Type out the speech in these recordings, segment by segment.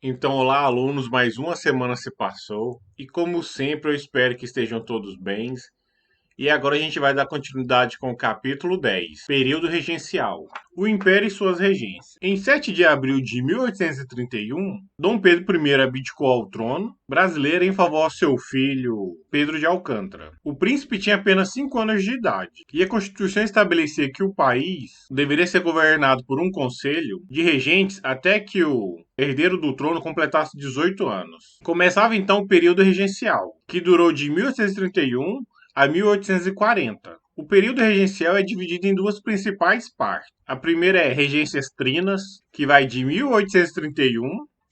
Então, olá, alunos, mais uma semana se passou e, como sempre, eu espero que estejam todos bem. E agora a gente vai dar continuidade com o capítulo 10, Período Regencial, o Império e suas regências. Em 7 de abril de 1831, Dom Pedro I abdicou ao trono brasileiro em favor ao seu filho Pedro de Alcântara. O príncipe tinha apenas 5 anos de idade e a Constituição estabelecia que o país deveria ser governado por um conselho de regentes até que o herdeiro do trono completasse 18 anos. Começava então o período regencial, que durou de 1831 a 1840. O período regencial é dividido em duas principais partes. A primeira é Regências Trinas, que vai de 1831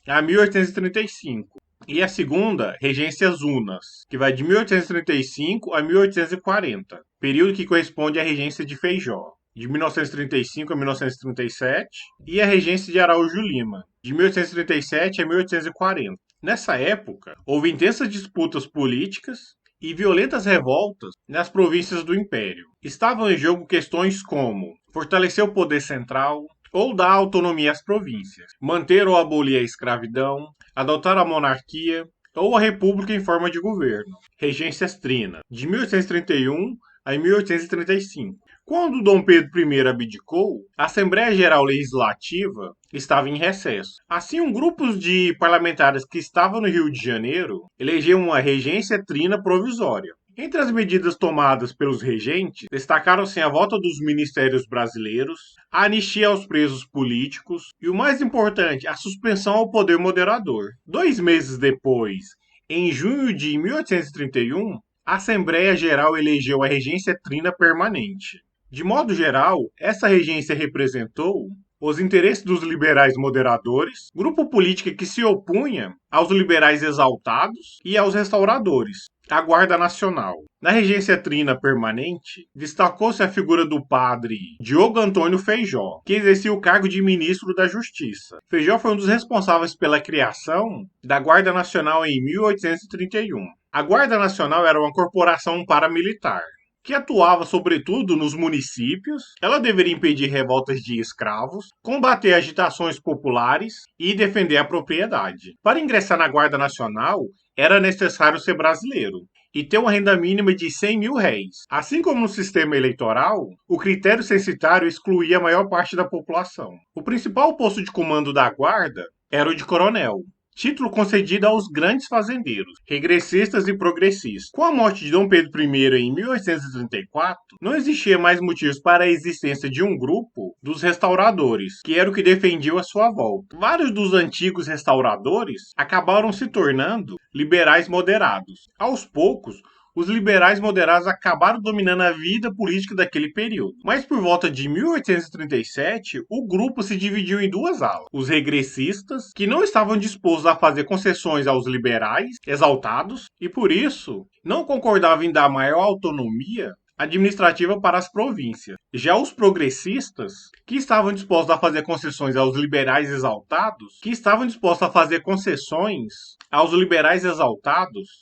a 1835. E a segunda, Regências Unas, que vai de 1835 a 1840, período que corresponde à regência de Feijó, de 1935 a 1937, e a regência de Araújo Lima, de 1837 a 1840. Nessa época, houve intensas disputas políticas e violentas revoltas nas províncias do Império. Estavam em jogo questões como fortalecer o poder central ou dar autonomia às províncias, manter ou abolir a escravidão, adotar a monarquia ou a república em forma de governo. Regências Trina, de 1831 a 1835. Quando Dom Pedro I abdicou, a Assembleia Geral Legislativa estava em recesso. Assim, um grupo de parlamentares que estavam no Rio de Janeiro elegeu uma regência trina provisória. Entre as medidas tomadas pelos regentes, destacaram-se a volta dos ministérios brasileiros, a anistia aos presos políticos e, o mais importante, a suspensão ao poder moderador. 2 meses depois, em junho de 1831, a Assembleia Geral elegeu a regência trina permanente. De modo geral, essa regência representou os interesses dos liberais moderadores, grupo político que se opunha aos liberais exaltados e aos restauradores, a Guarda Nacional. Na regência trina permanente, destacou-se a figura do padre Diogo Antônio Feijó, que exercia o cargo de ministro da Justiça. Feijó foi um dos responsáveis pela criação da Guarda Nacional em 1831. A Guarda Nacional era uma corporação paramilitar que atuava sobretudo nos municípios. Ela deveria impedir revoltas de escravos, combater agitações populares e defender a propriedade. Para ingressar na Guarda Nacional, era necessário ser brasileiro e ter uma renda mínima de 100 mil réis. Assim como no sistema eleitoral, o critério censitário excluía a maior parte da população. O principal posto de comando da Guarda era o de coronel, título concedido aos grandes fazendeiros, regressistas e progressistas. Com a morte de Dom Pedro I em 1834, não existia mais motivos para a existência de um grupo dos restauradores, que era o que defendiam a sua volta. Vários dos antigos restauradores acabaram se tornando liberais moderados. Aos poucos, os liberais moderados acabaram dominando a vida política daquele período. Mas por volta de 1837, o grupo se dividiu em duas alas. Os regressistas, que não estavam dispostos a fazer concessões aos liberais exaltados e por isso não concordavam em dar maior autonomia administrativa para as províncias. Já os progressistas, que estavam dispostos a fazer concessões aos liberais exaltados,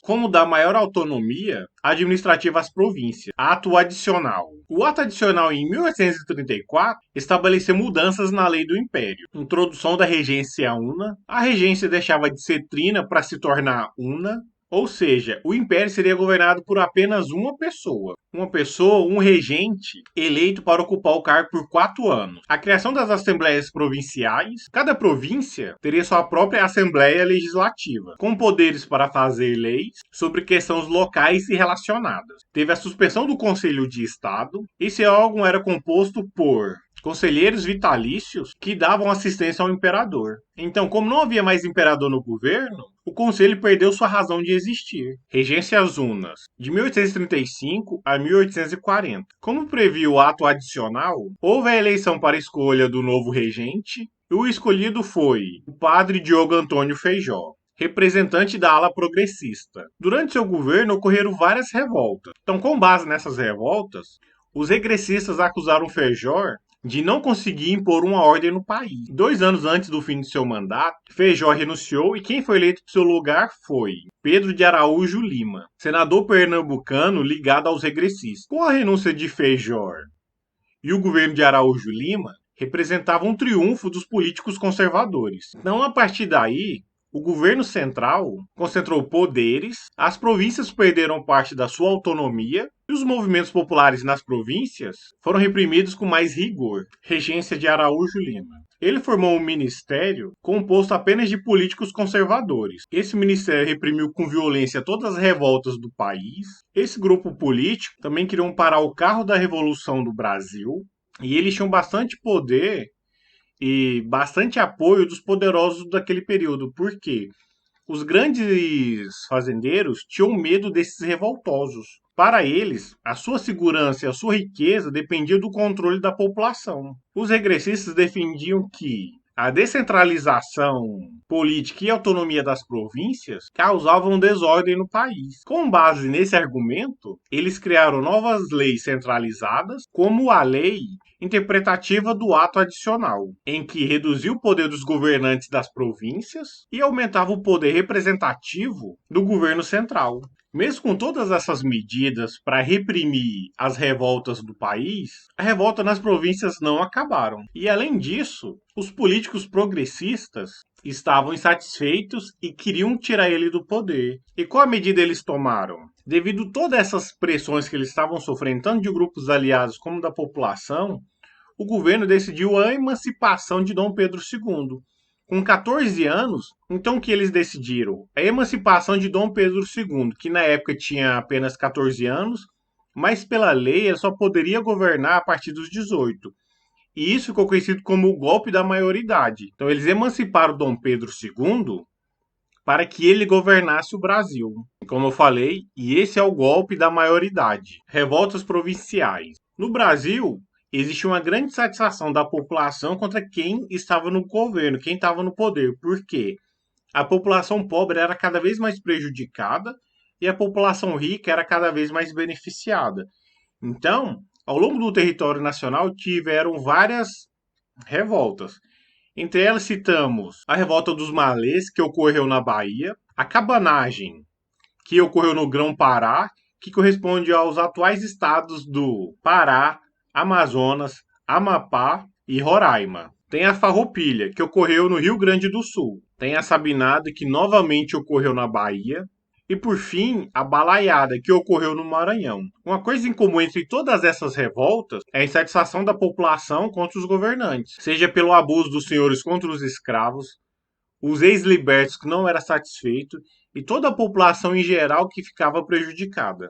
como dar maior autonomia administrativa às províncias. Ato adicional. O ato adicional em 1834 estabeleceu mudanças na lei do Império. Introdução da regência una. A regência deixava de ser trina para se tornar una. Ou seja, o império seria governado por apenas uma pessoa. Uma pessoa, um regente, eleito para ocupar o cargo por 4 anos. A criação das assembleias provinciais. Cada província teria sua própria assembleia legislativa, com poderes para fazer leis sobre questões locais e relacionadas. Teve a suspensão do Conselho de Estado. Esse órgão era composto por conselheiros vitalícios que davam assistência ao imperador. Então, como não havia mais imperador no governo, o conselho perdeu sua razão de existir. Regências Unas, de 1835 a 1840. Como previa o ato adicional, houve a eleição para a escolha do novo regente, e o escolhido foi o padre Diogo Antônio Feijó, representante da ala progressista. Durante seu governo ocorreram várias revoltas. Então, com base nessas revoltas, os regressistas acusaram Feijó de não conseguir impor uma ordem no país. 2 anos antes do fim de seu mandato, Feijó renunciou e quem foi eleito para seu lugar foi Pedro de Araújo Lima, senador pernambucano ligado aos regressistas. Com a renúncia de Feijó e o governo de Araújo Lima, representava um triunfo dos políticos conservadores. Então, a partir daí, O governo central concentrou poderes, as províncias perderam parte da sua autonomia e os movimentos populares nas províncias foram reprimidos com mais rigor. Regência de Araújo Lima. Ele formou um ministério composto apenas de políticos conservadores. Esse ministério reprimiu com violência todas as revoltas do país. Esse grupo político também queriam parar o carro da Revolução do Brasil e eles tinham bastante poder e bastante apoio dos poderosos daquele período. Por quê? Os grandes fazendeiros tinham medo desses revoltosos. Para eles, a sua segurança e a sua riqueza dependiam do controle da população. Os regressistas defendiam que a descentralização política e a autonomia das províncias causavam desordem no país. Com base nesse argumento, eles criaram novas leis centralizadas, como a Lei Interpretativa do Ato Adicional, em que reduzia o poder dos governantes das províncias e aumentava o poder representativo do governo central. Mesmo com todas essas medidas para reprimir as revoltas do país, a revolta nas províncias não acabaram. E além disso, os políticos progressistas estavam insatisfeitos e queriam tirar ele do poder. E qual a medida eles tomaram? Devido a todas essas pressões que eles estavam sofrendo, tanto de grupos aliados como da população, o governo decidiu a emancipação de Dom Pedro II. Com 14 anos, então o que eles decidiram? A emancipação de Dom Pedro II, que na época tinha apenas 14 anos, mas pela lei ele só poderia governar a partir dos 18. E isso ficou conhecido como o golpe da maioridade. Então eles emanciparam Dom Pedro II para que ele governasse o Brasil. Como eu falei, e esse é o golpe da maioridade. Revoltas provinciais. No Brasil, existe uma grande satisfação da população contra quem estava no governo, quem estava no poder. Por quê? A população pobre era cada vez mais prejudicada e a população rica era cada vez mais beneficiada. Então, ao longo do território nacional, tiveram várias revoltas. Entre elas citamos a revolta dos malês, que ocorreu na Bahia, a cabanagem, que ocorreu no Grão-Pará, que corresponde aos atuais estados do Pará, Amazonas, Amapá e Roraima. Tem a Farroupilha, que ocorreu no Rio Grande do Sul. Tem a Sabinada, que novamente ocorreu na Bahia. E por fim, a Balaiada, que ocorreu no Maranhão. Uma coisa em comum entre todas essas revoltas é a insatisfação da população contra os governantes, seja pelo abuso dos senhores contra os escravos, os ex-libertos que não eram satisfeitos e toda a população em geral que ficava prejudicada.